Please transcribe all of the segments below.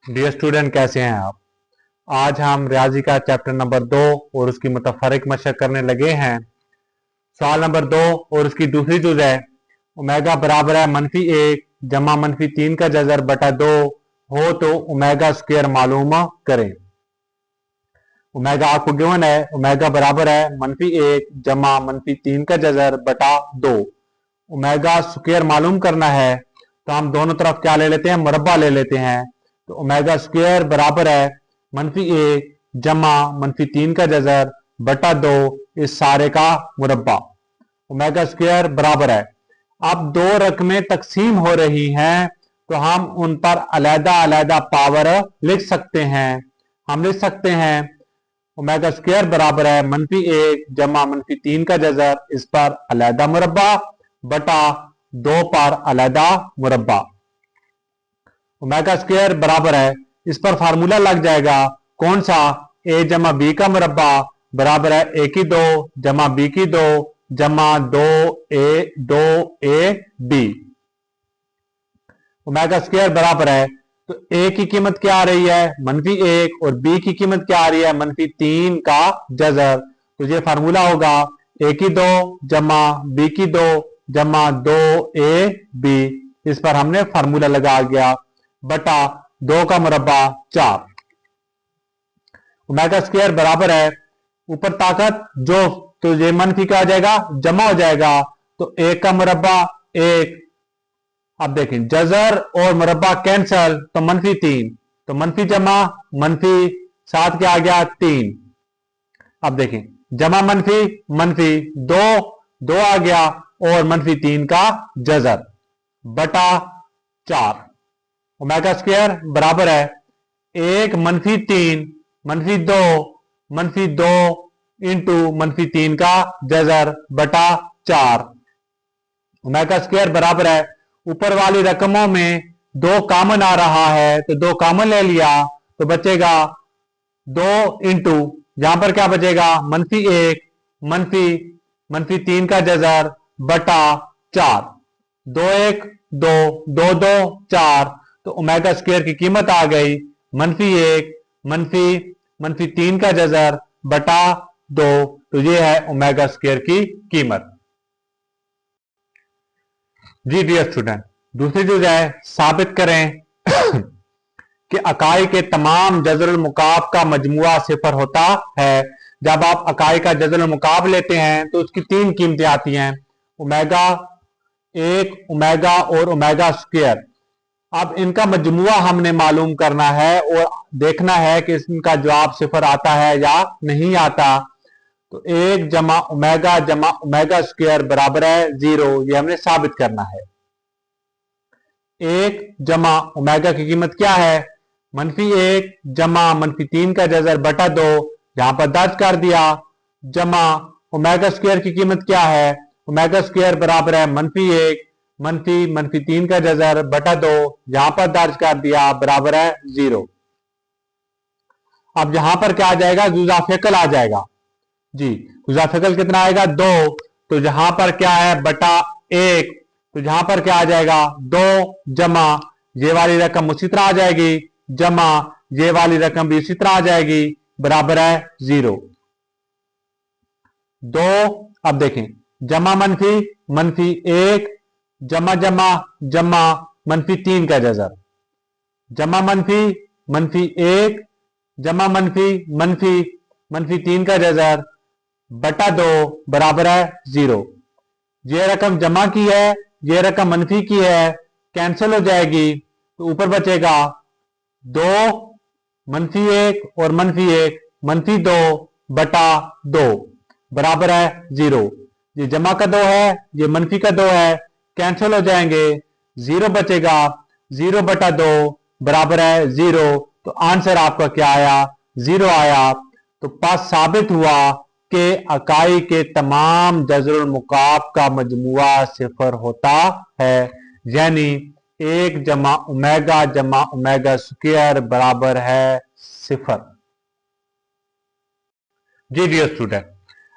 Dear student, कैसे हैं आप। आज हम रियाजी का चैप्टर नंबर 2 और उसकी मुतफरिक मशक करने लगे हैं। सवाल नंबर 2 और उसकी दूसरी जुज है ओमेगा बराबर है -1 जमा -3 का जज़र बटा 2 हो तो ओमेगा स्क्वायर मालूम करें। ओमेगा आपको गिवन है, ओमेगा बराबर है -1 जमा -3 का जज़र बटा 2। ओमेगा स्क्वायर मालूम करना है तो हम दोनों तरफ क्या ले लेते हैं, मुरब्बा ले लेते हैं। तो ओमेगा स्क्वायर बराबर है -1 जमा -3 का जज़र बटा 2 इस सारे का मुरब्बा। ओमेगा स्क्वायर बराबर है, अब दो रकमें तकसीम हो रही हैं तो हम उन पर अलहदा अलहदा पावर लिख सकते हैं। हम लिख सकते हैं ओमेगा स्क्वायर बराबर है -1 जमा -3 का जज़र, इस पर अलहदा मुरब्बा बटा 2 पर अलहदा मुरब्बा। ओमेगा स्क्वायर बराबर है, इस पर फार्मूला लग जाएगा कौन सा, a जमा बी का मुरब्बा बराबर है a की 2 जमा b की 2 जमा 2a b। ओमेगा स्क्वायर बराबर है, तो a की कीमत क्या आ रही है -1 और b की कीमत क्या आ रही है -3 का जज़र। तो ये फार्मूला होगा a की 2 जमा b की 2 जमा 2ab। इस पर हमने फार्मूला लगा गया बटा 2 का मुरब्बा 4। ओमेगा स्क्वायर बराबर है, ऊपर ताकत जो, तो ये मनफी क्या हो जाएगा, जमा हो जाएगा। तो 1 का मुरब्बा 1, अब देखें जज़र और मुरब्बा कैंसल तो -3, तो मनफी जमा मनफी 7 क्या आ गया 3। अब देखें जमा मनफी मनफी 2 2 आ गया और -3 का जज़र बटा 4। ओमेगा स्क्वायर बराबर है 1 -3 -2 इंटू -3 का जज़र बटा 4। ओमेगा स्क्वायर बराबर है, ऊपर वाली रकमों में 2 कॉमन आ रहा है तो 2 कॉमन ले लिया तो बचेगा 2 इंटू, यहां पर क्या बचेगा -1 -3 का जज़र बटा 4। 2 1 2 2 2 4, तो ओमेगा स्क्वायर की कीमत आ गई -1 -3 का जज़र बटा 2। तो ये है ओमेगा स्क्वायर की कीमत। जी डियर स्टूडेंट, दूसरी चीज है साबित करें कि अकाई के तमाम जज़रुल मुकाब का मजमुआ सिफर होता है। जब आप अकाई का जज़रुल मुकाब लेते हैं तो उसकी 3 कीमतें आती हैं, ओमेगा 1, ओमेगा और ओमेगा स्क्वायर। अब इनका मजमुआ हमने मालूम करना है और देखना है कि इनका जवाब सिफर आता है या नहीं आता। तो 1 जमा ओमेगा स्क्वायर बराबर है 0, ये हमने साबित करना है। 1 जमा ओमेगा की कीमत क्या है -1 जमा -3 का जज़र बटा 2, यहां पर दर्ज कर दिया, जमा ओमेगा स्क्वायर की कीमत क्या है, ओमेगा स्क्वायर बराबर है -1 -3 का जज़र बटा 2, यहां पर दर्ज कर दिया बराबर है 0। अब यहां पर क्या आ जाएगा, जुज़ाफ़िकल आ जाएगा। जी जुज़ाफ़िकल कितना आएगा 2, तो यहां पर क्या है बटा 1, तो यहां पर क्या आ जाएगा 2 जमा ये वाली रकम उसी तरह आ जाएगी जमा ये वाली रकम भी इसी तरह आ जाएगी बराबर है 0। 2, अब देखें जमा -1 जमा जमा जमा -3 का जज़र, जमा -1 जमा -3 का जज़र बटा 2 बराबर है 0। ये रकम जमा की है, ये रकम मनफी की है, कैंसिल हो जाएगी तो ऊपर बचेगा 2 -1 और -1 -2 बटा 2 बराबर है 0। ये जमा का 2 है, ये मनफी का 2 है, कैंसिल हो जाएंगे, 0 बचेगा, 0 बटा 2 बराबर है 0। तो आंसर आपका क्या आया, 0 आया। तो पास साबित हुआ कि अकाई के तमाम जज़रुल मुकाब का मजमुआ सिफर होता है, यानी 1 जमा ओमेगा स्क्वायर बराबर है सिफर। जी डियर स्टूडेंट,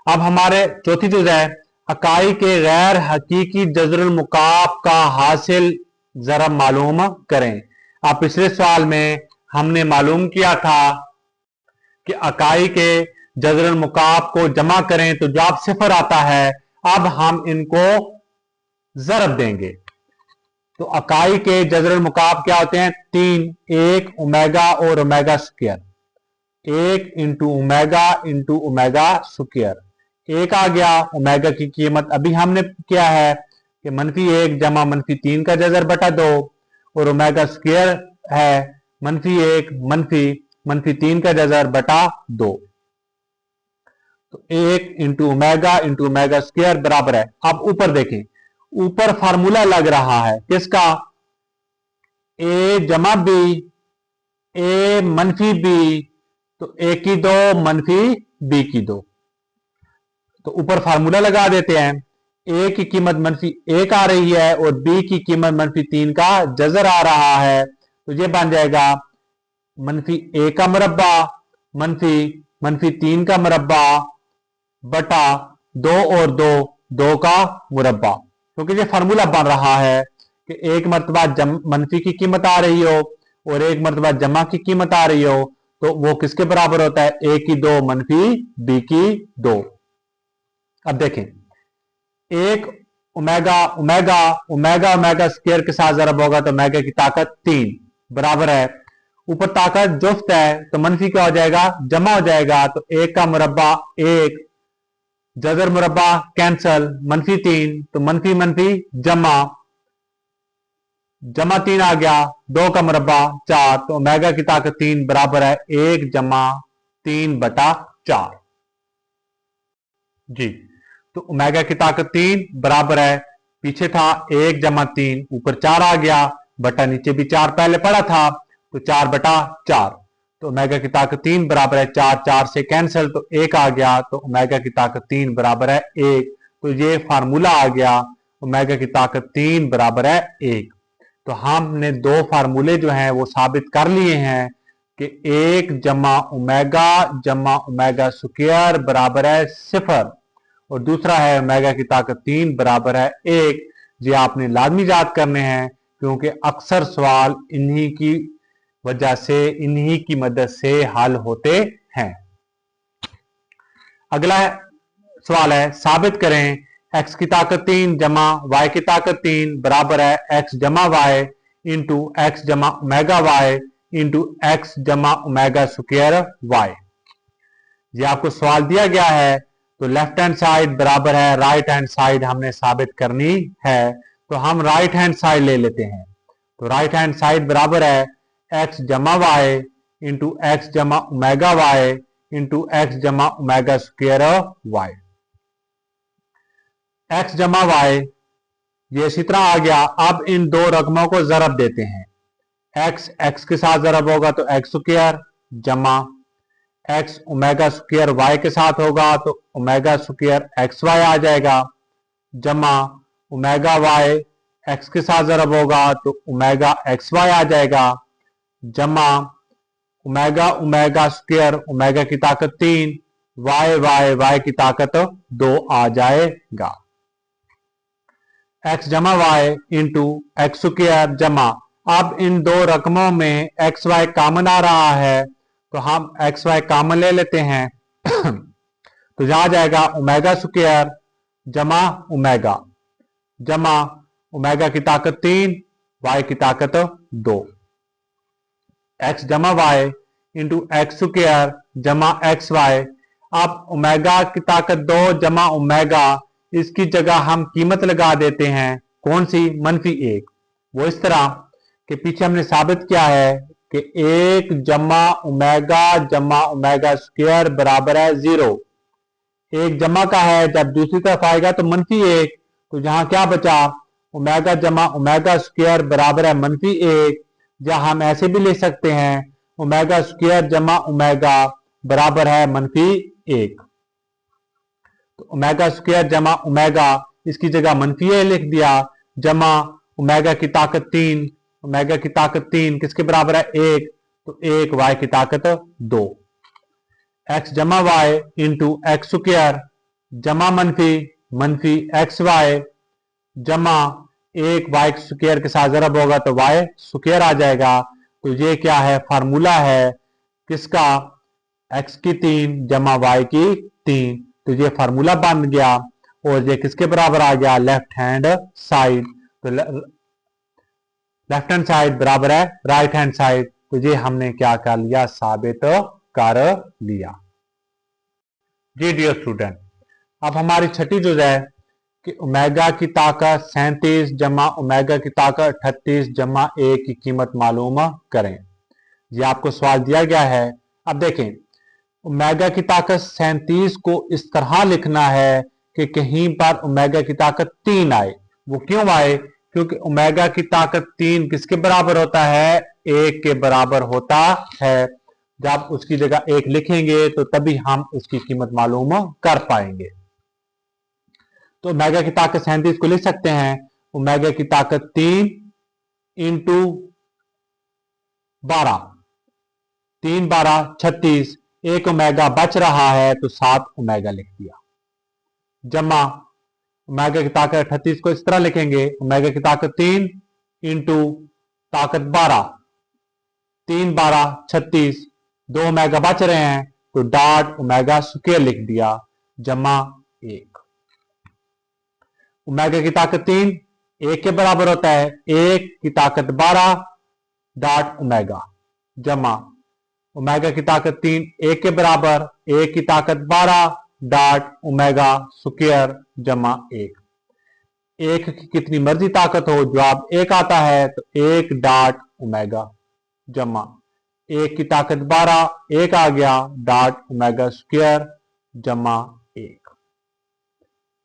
अब हमारे चौथी चीज है अकाई के गैर हकीकी जज़रुल मुकाब का हासिल जरा मालूम करें। आप पिछले सवाल में हमने मालूम किया था कि इकाई के जज़रुल मुकाब को जमा करें तो जवाब 0 आता है। अब हम इनको ज़रब देंगे। तो इकाई के जज़रुल मुकाब क्या होते हैं? 3, 1 ओमेगा और omega square, 1 into omega square. 1 आ गया। ओमेगा की कीमत अभी हमने किया है कि -1 जमा -3 का जज़र बटा 2 और ओमेगा स्क्वायर है -1 -3 का जज़र बटा 2। तो 1 इंटू ओमेगा स्क्वायर बराबर है। अब ऊपर देखें, ऊपर फार्मूला लग रहा है किसका? a जमा b, a मनफी b, तो a की 2 मनफी b की 2। तो ऊपर फार्मूला लगा देते हैं। a की कीमत -1 आ रही है और b की कीमत -3 का जज़र आ रहा है। तो ये बन जाएगा -1 का मुरब्बा -3 का मुरब्बा बटा 2 और 2 का मुरब्बा। क्योंकि ये फार्मूला बन रहा है कि एक मरतबा मनफी की कीमत आ रही हो और एक मरतबा जमा की कीमत आ रही हो तो वो किसके बराबर होता है? a की 2 मनफी b की 2। अब देखें, एक ओमेगा स्क्वायर के साथ जरब होगा तो ओमेगा की ताकत 3 बराबर है। ऊपर ताकत जुफ्त है तो मनफी क्या हो जाएगा? जमा हो जाएगा। तो 1 का मुरब्बा 1, जज़र मुरब्बा कैंसल, -3 तो मनफी जमा 3 आ गया। 2 का मुरब्बा 4 तो ओमेगा की ताकत 3 बराबर है 1 जमा 3 बटा 4। जी, तो ओमेगा की ताकत 3 बराबर है, पीछे था 1 जमा 3, ऊपर 4 आ गया बटा नीचे भी 4 पहले पड़ा था तो 4 बटा 4। तो ओमेगा की ताकत 3 बराबर है 4, 4 से कैंसिल तो 1 आ गया। तो ओमेगा की ताकत 3 बराबर है 1। तो ये फार्मूला आ गया, ओमेगा की ताकत 3 बराबर है 1। तो हमने 2 फार्मूले जो हैं वो साबित कर लिए हैं कि 1 जमा ओमेगा स्क्वायर बराबर है 0 और दूसरा है ओमेगा की ताकत 3 बराबर है 1। ये आपने लाजमी याद करने हैं क्योंकि अक्सर सवाल इन्हीं की वजह से, इन्हीं की मदद से हल होते हैं। अगला सवाल है, साबित करें x की ताकत 3 जमा y की ताकत 3 बराबर है x जमा y इंटू एक्स जमा ओमेगा y इंटू एक्स जमा ओमेगा स्क्वायर y। ये आपको सवाल दिया गया है तो लेफ्ट हैंड साइड बराबर है राइट हैंड साइड हमने साबित करनी है। तो हम राइट हैंड साइड ले लेते हैं। तो राइट हैंड साइड बराबर है x जमा वाई इंटू एक्स जमा ओमेगा वाई इंटू एक्स जमा ओमेगा स्क्वायर वाई। एक्स जमा वाई ये इसी तरह आ गया। अब इन दो रकमों को जरब देते हैं। एक्स एक्स के साथ जरब होगा तो एक्स स्क्वायर जमा एक्स ओमेगा स्क्वायर वाई के साथ होगा तो ओमेगा स्क्वायर एक्स वाई आ जाएगा जमा ओमेगा वाई एक्स के साथ जरब होगा तो ओमेगा एक्स वाई आ जाएगा जमा ओमेगा ओमेगा स्क्वायर ओमेगा की ताकत 3 वाई वाई वाई की ताकत 2 आ जाएगा। एक्स जमा वाई इंटू एक्स स्क्वायर जमा, अब इन दो रकमों में एक्स वाई कॉमन आ रहा है तो हम एक्स वाई कॉमन ले लेते हैं तो यहां जाएगा ओमेगा स्क्वायर जमा ओमेगा की ताकत 3 वाई की ताकत 2। एक्स जमा वाई इंटू एक्स स्क्वायर जमा एक्स वाई। अब ओमेगा की ताकत 2 जमा ओमेगा, इसकी जगह हम कीमत लगा देते हैं कौन सी? -1। वो इस तरह कि पीछे हमने साबित किया है कि 1 जमा ओमेगा स्क्वायर बराबर है 0। 1 जमा का है, जब दूसरी तरफ आएगा तो -1, तो जहां क्या बचा? ओमेगा जमा ओमेगा स्क्वायर बराबर है -1, या हम ऐसे भी ले सकते हैं ओमेगा स्क्वायर जमा ओमेगा बराबर है -1। तो ओमेगा स्क्वायर जमा ओमेगा, इसकी जगह -1 लिख दिया जमा ओमेगा की ताकत 3, ओमेगा की ताकत 3 किसके बराबर है? 1, तो 1 वाई की ताकत 2। एक्स जमा वाई इंटू एक्स स्क्वायर जमा मनफी एक्स वाई जमा 1 वाई स्क्वायर के साथ जरब होगा तो वाई स्क्वायर आ जाएगा। तो ये क्या है, फार्मूला है किसका, x की 3 जमा y की 3। तो ये फार्मूला बन गया और ये किसके बराबर आ गया, लेफ्ट हैंड साइड। तो लेफ्ट हैंड साइड बराबर है राइट हैंड साइड। तो ये हमने क्या कर लिया, साबित कर लिया। जी डियर स्टूडेंट, अब हमारी छठी चीज है कि ओमेगा की ताकत 37 जमा ओमेगा की ताकत 38 जमा ए की कीमत मालूम करें। ये आपको सवाल दिया गया है। अब देखें, ओमेगा की ताकत 37 को इस तरह लिखना है कि कहीं पर ओमेगा की ताकत 3 आए। वो क्यों आए, क्योंकि ओमेगा की ताकत 3 किसके बराबर होता है, 1 के बराबर होता है। जब उसकी जगह 1 लिखेंगे तो तभी हम उसकी कीमत मालूम कर पाएंगे। तो ओमेगा की ताकत 37 को लिख सकते हैं, ओमेगा की ताकत 3 इंटू 12, 3 12 36, 1 ओमेगा बच रहा है तो 7 ओमेगा लिख दिया, जमा ओमेगा की ताकत 38 को इस तरह लिखेंगे, ओमेगा की ताकत 3 इंटू ताकत 12, 3 12 36, 2 ओमेगा बच रहे हैं तो डॉट ओमेगा स्क्वायर लिख दिया, जमा 1। ओमेगा की ताकत 3 1 के बराबर होता है, 1 की ताकत 12 डॉट ओमेगा, जमा ओमेगा की ताकत 3 1 के बराबर, 1 की ताकत 12 डॉट ओमेगा स्क्वायर, जमा 1। 1 की कितनी मर्जी ताकत हो, जवाब 1 आता है तो 1 डॉट ओमेगा, जमा 1 की ताकत 12, 1 आ गया डॉट ओमेगा स्क्वायर, जमा 1।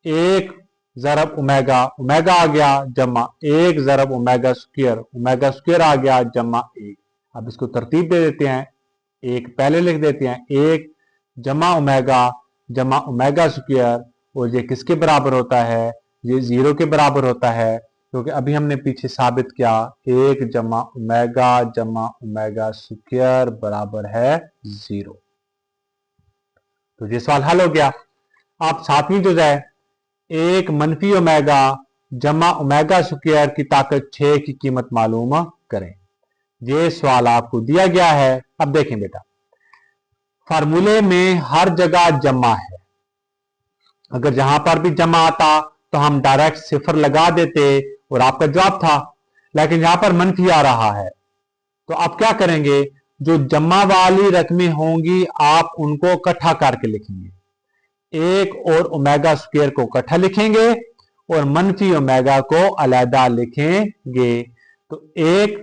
1 ज़रब ओमेगा, ओमेगा आ गया, जमा 1 ज़रब ओमेगा स्क्वायर आ गया, जमा 1। अब इसको तरतीब दे देते हैं, 1 पहले लिख देते हैं, 1 जमा ओमेगा स्क्वायर, और ये किसके बराबर होता है, ये 0 के बराबर होता है, क्योंकि अभी हमने पीछे साबित किया 1 जमा ओमेगा स्क्वायर बराबर है 0। तो ये सवाल हल हो गया। आप सातवीं जो है, 1 मनफी ओमेगा जमा ओमेगा स्क्वायर की ताकत 6 की कीमत मालूम करें। ये सवाल आपको दिया गया है। अब देखें बेटा, फार्मूले में हर जगह जमा है, अगर जहां पर भी जमा आता तो हम डायरेक्ट सिफर लगा देते और आपका जवाब था, लेकिन यहां पर मनफी आ रहा है तो आप क्या करेंगे, जो जमा वाली रकमें होंगी आप उनको इकट्ठा करके लिखेंगे, 1 और ओमेगा स्क्वायर को इकट्ठा लिखेंगे और मनफी ओमेगा को अलहदा लिखेंगे। तो 1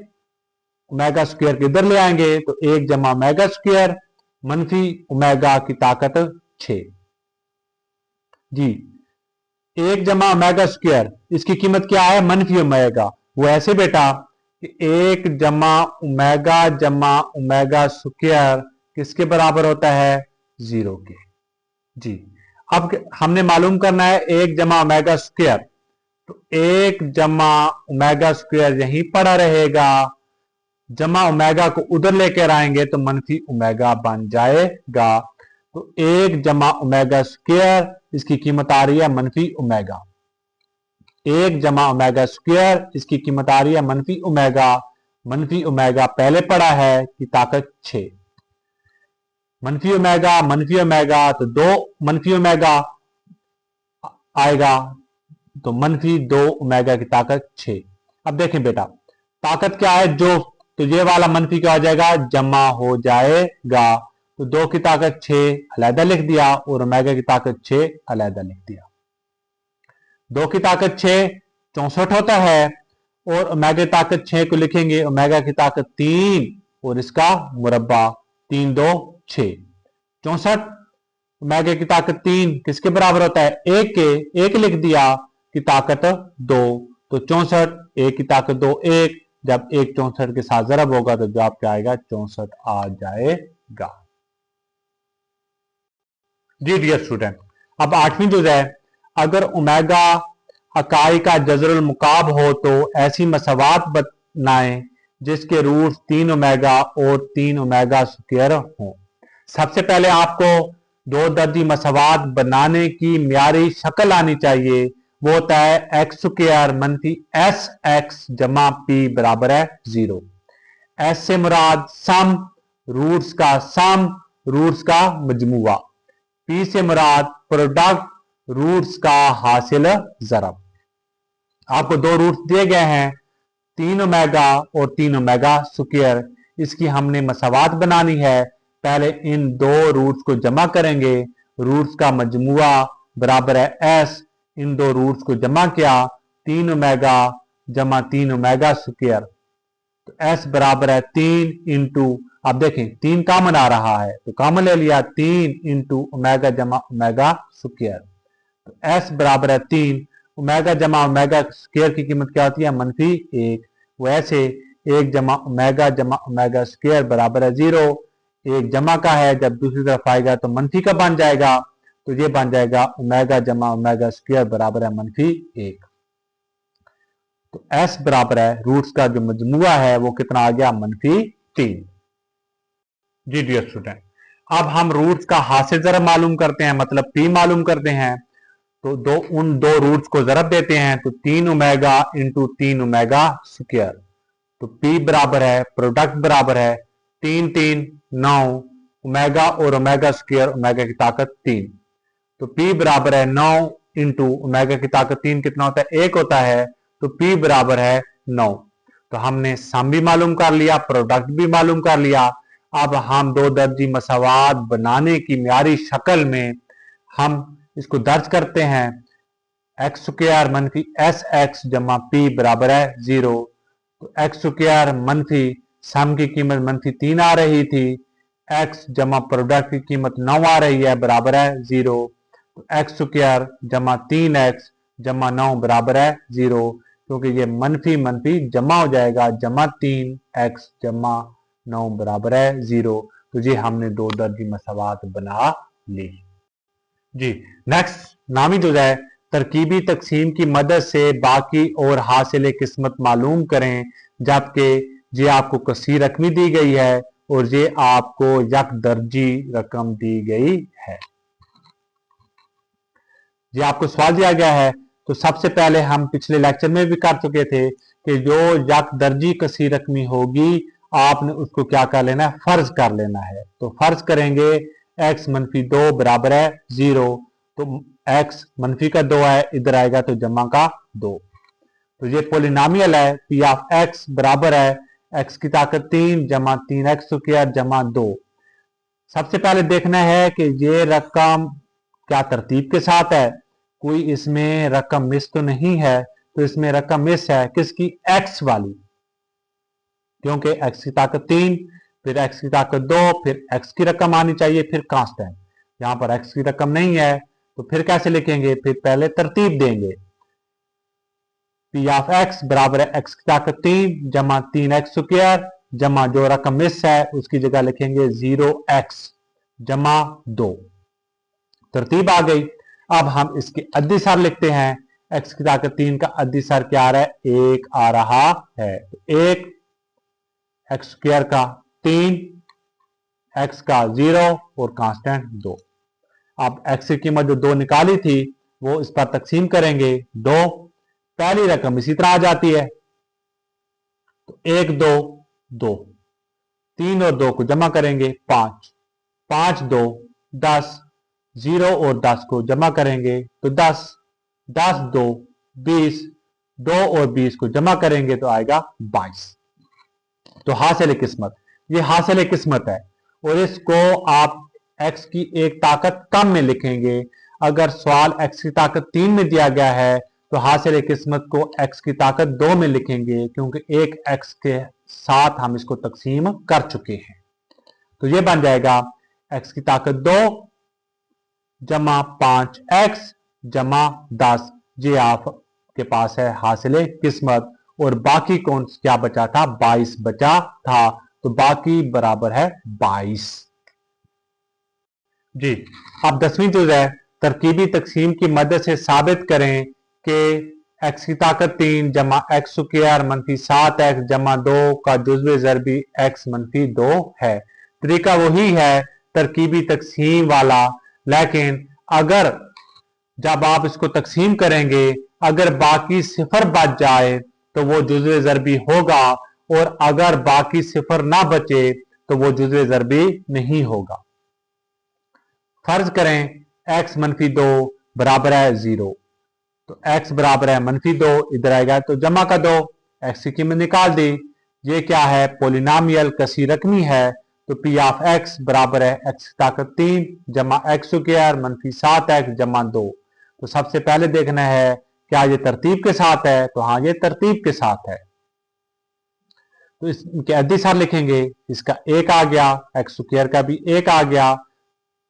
ओमेगा स्क्वायर के इधर ले आएंगे तो 1 जमा ओमेगा स्क्वायर मनफी ओमेगा की ताकत 6। जी 1 जमा ओमेगा स्क्वायर, इसकी कीमत क्या है, मनफी ओमेगा। वो ऐसे बेटा कि 1 जमा ओमेगा स्क्वायर किसके बराबर होता है, 0 के। जी अब हमने मालूम करना है 1 जमा ओमेगा स्क्वायर, तो 1 जमा ओमेगा स्क्वायर यहीं पड़ा रहेगा, जमा ओमेगा को उधर लेकर आएंगे तो मनफी ओमेगा बन जाएगा। तो 1 जमा ओमेगा स्क्वायर, इसकी कीमत आ रही है मनफी ओमेगा, 1 जमा ओमेगा स्क्वायर, इसकी कीमत आ रही है मनफी ओमेगा पहले पड़ा है कि ताकत 6, मनफी ओमेगा तो 2 मनफी ओमेगा आएगा तो मनफी 2 ओमेगा की ताकत 6। अब देखें बेटा, ताकत क्या है, जो, तो ये वाला मनफी क्या हो जाएगा, जमा हो जाएगा। तो 2 की ताकत 6 अलहदा लिख दिया और ओमेगा की ताकत 6 अलहदा लिख दिया। 2 की ताकत 6 64 होता है और ओमेगा की ताकत 6 को लिखेंगे ओमेगा की ताकत 3 और इसका मुरब्बा, 3 2 6, 64 ओमेगा की ताकत 3 किसके बराबर होता है, 1 के, 1 लिख दिया की ताकत 2, तो 64 1 की ताकत 2 1, जब 1 64 के साथ जरब होगा तो जवाब क्या आएगा, 64 आ जाएगा। जी डियर स्टूडेंट, अब 8वीं जो है, अगर ओमेगा अकाई का जज़रुल मुकाब हो तो ऐसी मसावात बनाएं जिसके रूट 3 ओमेगा और 3 ओमेगा स्क्वायर हो। सबसे पहले आपको 2 दर्जी मसावात बनाने की म्यारी शक्ल आनी चाहिए, वो होता है एक्स स्क्वायर मनफी एस एक्स जमा पी बराबर है 0। एस से मुराद सम, रूट्स का सम, रूट्स का मजमुआ। पी से मुराद प्रोडक्ट, रूट्स का हासिल ज़रब। आपको दो रूट्स दिए गए हैं 3 ओमेगा और 3 ओमेगा स्क्वायर। इसकी हमने मसावात बनानी है। पहले इन दो रूट्स को जमा करेंगे। रूट्स का मजमुआ बराबर है एस। इन दो रूट्स को जमा किया 3 ओमेगा जमा 3 ओमेगा स्क्वायर, तो एस बराबर है 3 इंटू, आप देखें 3 कॉमन आ रहा है तो कॉमन ले लिया 3 इंटू ओमेगा जमा ओमेगा स्क्वायर, तो एस बराबर है 3। ओमेगा जमा ओमेगा स्क्वायर की कीमत क्या होती है? -1। वैसे 1 जमा ओमेगा स्क्वायर बराबर है 0। एक जमा का है, जब दूसरी तरफ आएगा तो मनफी का बन जाएगा, तो ये बन जाएगा ओमेगा जमा ओमेगा स्क्वायर बराबर है -1। तो एस बराबर है रूट्स का जो मजमुआ है वो कितना आ गया? -3। जी डियर स्टूडेंट, अब हम रूट्स का हासिल जरा मालूम करते हैं, मतलब पी मालूम करते हैं। तो उन दो रूट्स को जरब देते हैं, तो 3 ओमेगा इंटू 3 ओमेगा स्क्वायर, तो पी बराबर है प्रोडक्ट बराबर है 3 3 9 ओमेगा और ओमेगा स्क्वायर, ओमेगा की ताकत 3, तो पी बराबर है 9 इंटू ओमेगा की ताकत 3 कितना होता है? 1 होता है, तो पी बराबर है 9। तो हमने सम भी मालूम कर लिया, प्रोडक्ट भी मालूम कर लिया। अब हम दो दर्जी मसावात बनाने की म्यारी शक्ल में हम इसको दर्ज करते हैं। एक्स स्क्वायर मनफी एस एक्स जमा पी बराबर है 0, तो एक्स स्क्वायर मनफी सम की कीमत -3 आ रही थी, एक्स जमा प्रोडक्ट की कीमत 9 आ रही है बराबर है 0, तो एक्स स्क्वायर जमा 3x जमा 9 बराबर है 0, क्योंकि ये मनफी मनफी जमा हो जाएगा, जमा 3x जमा 9 बराबर है 0। तो ये हमने दो दर्जी मसावात बना ली। जी नेक्स्ट नामी जो है तरकीबी तकसीम की मदद से बाकी और हासिल किस्मत मालूम करें, जबकि ये आपको कसीर रकमी दी गई है और ये आपको यक दर्जी रकम दी गई है। ये आपको सवाल दिया गया है, तो सबसे पहले हम पिछले लेक्चर में भी कर चुके थे कि जो यक दर्जी कसीर रकमी होगी आपने उसको क्या कर लेना है? फर्ज कर लेना है। तो फर्ज करेंगे x - 2 बराबर है 0, तो x मनफी का 2 है, इधर आएगा तो जमा का 2, तो ये पोलिनोमियल है पी ऑफ x बराबर है x की ताकत 3 जमा 3x स्क्वायर जमा 2। सबसे पहले देखना है कि ये रकम क्या तरतीब के साथ है, कोई इसमें रकम मिस तो नहीं है, तो इसमें रकम मिस है किसकी? x वाली, क्योंकि x की ताकत 3 फिर x की ताकत 2 फिर x की रकम आनी चाहिए फिर कांस्टेंट, यहां पर x की रकम नहीं है, तो फिर कैसे लिखेंगे? फिर पहले तरतीब देंगे। पी ऑफ x बराबर है x की ताकत 3 जमा 3x स्क्वायर जमा जो रकम मिस है उसकी जगह लिखेंगे 0x जमा 2। तरतीब आ गई। अब हम इसकी अद्दी सर लिखते हैं। x की ताकत 3 का अद्दी सर क्या आ रहा है? 1 आ रहा है, तो 1 एक्स स्क्वायर का 3 x का 0 और कांस्टेंट 2। अब x की कीमत जो 2 निकाली थी वो इस पर तकसीम करेंगे 2, पहली रकम इसी तरह आ जाती है, तो 1 2 2, 3 और 2 को जमा करेंगे 5, 5 2 10, 0 और 10 को जमा करेंगे तो 10, 10 2 20, 2 और 20 को जमा करेंगे तो आएगा 22। तो हासिल किस्मत, ये हासिल किस्मत है, और इसको आप x की एक ताकत कम में लिखेंगे। अगर सवाल x की ताकत 3 में दिया गया है तो हासिल किस्मत को x की ताकत 2 में लिखेंगे, क्योंकि एक x के साथ हम इसको तकसीम कर चुके हैं। तो ये बन जाएगा x की ताकत 2 जमा 5x जमा 10। ये आपके पास है हासिल किस्मत, और बाकी कौन क्या बचा था? 22 बचा था, तो बाकी बराबर है 22। जी अब 10वीं चीज है तरकीबी तकसीम की मदद से साबित करें कि x की ताकत 3 जमा x स्क्वायर मनफी 7x जमा 2 का जुज़्व ज़रबी x मनफी 2 है। तरीका वही है तरकीबी तकसीम वाला, लेकिन अगर जब आप इसको तकसीम करेंगे अगर बाकी सिफर बच जाए तो वो जुज़्व ज़रबी होगा, और अगर बाकी सिफर ना बचे तो वो जुज़्वे ज़रबी नहीं होगा। फर्ज करें x मनफी 2 बराबर है 0, तो x बराबर है -2, इधर आएगा तो जमा कर दो, x की कीमत निकाल दी। ये क्या है, पोलिनोमियल कसी रकमी है, तो p ऑफ x बराबर है x की ताकत 3 जमा x स्क्वायर -7x जमा 2। तो सबसे पहले देखना है क्या ये तरतीब के साथ है, तो हाँ ये तरतीब के साथ है। तो इसके अद्दी सार लिखेंगे, इसका 1 आ गया, x स्क्वायर का भी 1 आ गया,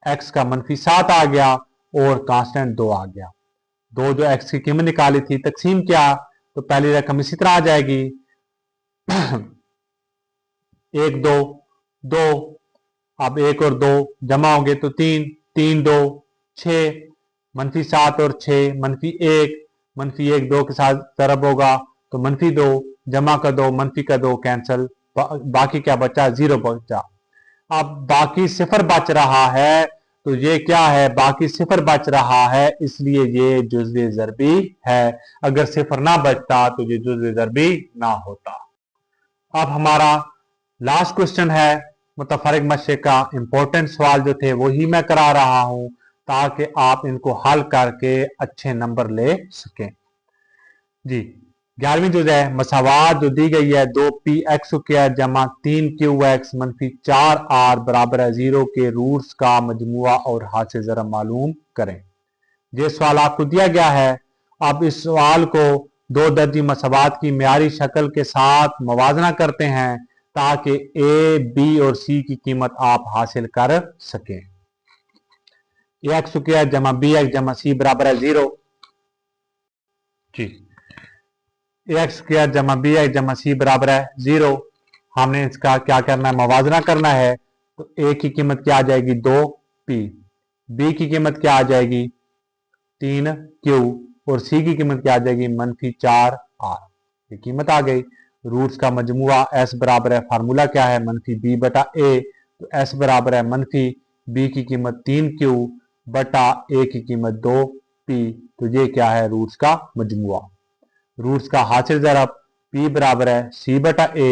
x का -7 आ गया और कांस्टेंट 2 आ गया। दो जो x की कीमत निकाली थी तकसीम किया तो पहली रकम इसी तरह आ जाएगी 1 2 2, अब 1 और 2 जमा होंगे तो 3 3 2 6, -7 और 6 -1, -1 2 के साथ ज़रब होगा तो -2 जमा कर दो, -2 का 2 कैंसिल, बाकी क्या बचा, 0 बचा। अब बाकी सिफर बच रहा है, तो ये क्या है, बाकी सिफर बच रहा है, इसलिए ये जुज़्वे ज़रबी है। अगर सिफर ना बचता तो ये जुज़्वे ज़रबी ना होता। अब हमारा लास्ट क्वेश्चन है मुतफरिक मशे का इंपॉर्टेंट सवाल जो थे वही मैं करा रहा हूं ताकि आप इनको हल करके अच्छे नंबर ले सकें। जी 11वीं जुज़ है, मसावात जो दी गई है 2p(x स्क्वायर जमा 3q(x -4r) बराबर है 0 के रूट्स का मजमुआ और हासिल ज़रब मालूम करें। ये सवाल आपको दिया गया है। अब इस सवाल को दो दर्जी मसावात की म्यारी शक्ल के साथ मवाजना करते हैं ताकि ए, बी और सी की कीमत आप हासिल कर सकें। एक्स स्क्वायर जमा बी एक्स जमा सी बराबर है 0। जी एक्स स्क्वायर जमा बी एक्स जमा सी बराबर है 0। हमने इसका क्या करना है, मवाजना करना है। तो ए की कीमत क्या आ जाएगी 2p, बी की कीमत क्या आ जाएगी 3q और सी की कीमत क्या आ जाएगी -4r। ये कीमत आ गई। रूट्स का मजमुआ s बराबर है, फार्मूला क्या है -b बटा a, तो s बराबर है -b की कीमत 3q बटा a की कीमत 2p, तो ये क्या है रूट्स का मजमुआ। रूट्स का हासिल ज़रब p बराबर है c बटा a,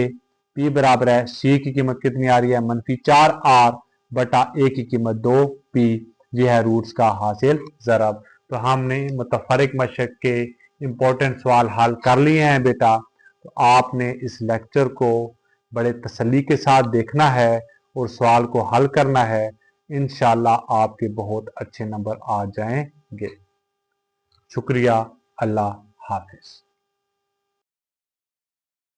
p बराबर है c की कीमत कितनी आ रही है -4r बटा a की कीमत 2p, ये है रूट्स का हासिल ज़रब। तो हमने मुतफरिक मशक के इम्पोर्टेंट सवाल हल कर लिए हैं बेटा। तो आपने इस लेक्चर को बड़े तसल्ली के साथ देखना है और सवाल को हल करना है। इंशाअल्लाह आपके बहुत अच्छे नंबर आ जाएंगे। शुक्रिया, अल्लाह हाफिज़।